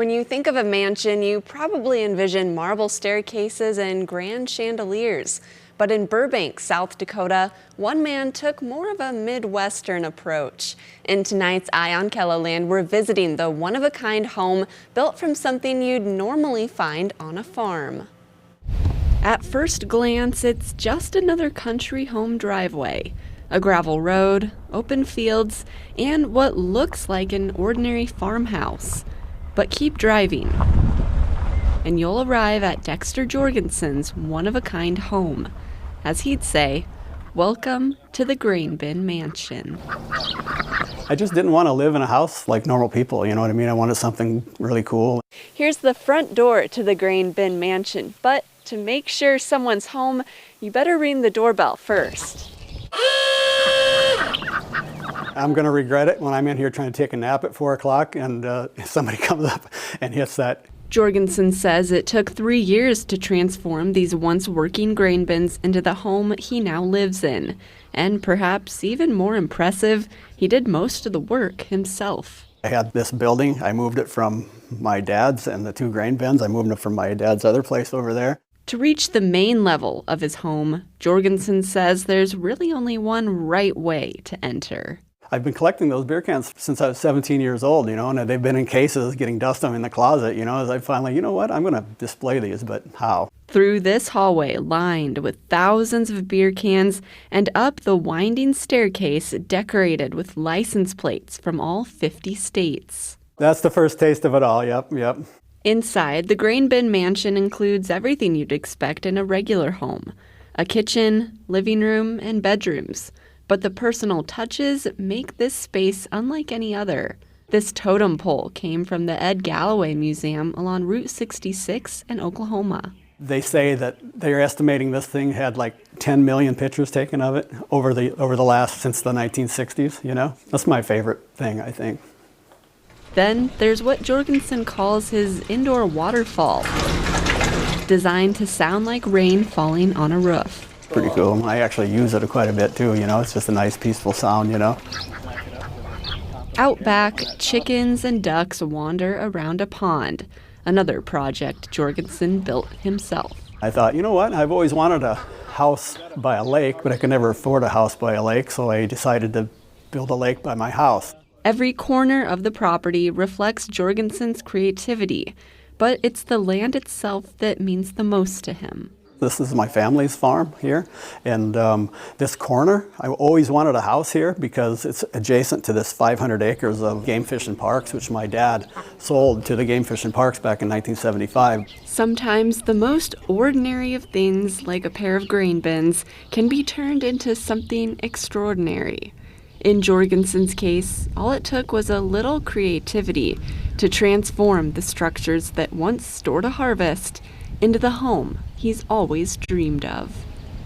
When you think of a mansion, you probably envision marble staircases and grand chandeliers. But in Burbank, South Dakota, one man took more of a Midwestern approach. In tonight's Eye on KELOLAND, we're visiting the one-of-a-kind home built from something you'd normally find on a farm. At first glance, it's just another country home driveway. A gravel road, open fields, and what looks like an ordinary farmhouse. But keep driving, and you'll arrive at Dexter Jorgensen's one-of-a-kind home. As he'd say, welcome to the Grain Bin Mansion. I just didn't want to live in a house like normal people, you know what I mean? I wanted something really cool. Here's the front door to the Grain Bin Mansion, but to make sure someone's home, you better ring the doorbell first. I'm going to regret it when I'm in here trying to take a nap at 4 o'clock and somebody comes up and hits that. Jorgensen says it took 3 years to transform these once working grain bins into the home he now lives in. And perhaps even more impressive, he did most of the work himself. I had this building. I moved it from my dad's and the 2 grain bins. I moved it from my dad's other place over there. To reach the main level of his home, Jorgensen says there's really only one right way to enter. I've been collecting those beer cans since I was 17 years old, you know, and they've been in cases getting dust on them in the closet, you know, as I finally, you know what, I'm going to display these, but how? Through this hallway lined with thousands of beer cans and up the winding staircase decorated with license plates from all 50 states. That's the first taste of it all, yep. Inside, the Grain Bin Mansion includes everything you'd expect in a regular home. A kitchen, living room, and bedrooms. But the personal touches make this space unlike any other. This totem pole came from the Ed Galloway Museum along Route 66 in Oklahoma. They say that they're estimating this thing had like 10 million pictures taken of it over the last, since the 1960s, you know? That's my favorite thing, I think. Then there's what Jorgensen calls his indoor waterfall, designed to sound like rain falling on a roof. Pretty cool. I actually use it quite a bit too, you know, it's just a nice peaceful sound, you know. Out back, chickens and ducks wander around a pond, another project Jorgensen built himself. I thought, you know what, I've always wanted a house by a lake, but I could never afford a house by a lake, so I decided to build a lake by my house. Every corner of the property reflects Jorgensen's creativity, but it's the land itself that means the most to him. This is my family's farm here, and this corner, I always wanted a house here because it's adjacent to this 500 acres of game fish and parks, which my dad sold to the game fish and parks back in 1975. Sometimes the most ordinary of things, like a pair of grain bins, can be turned into something extraordinary. In Jorgensen's case, all it took was a little creativity to transform the structures that once stored a harvest into the home he's always dreamed of.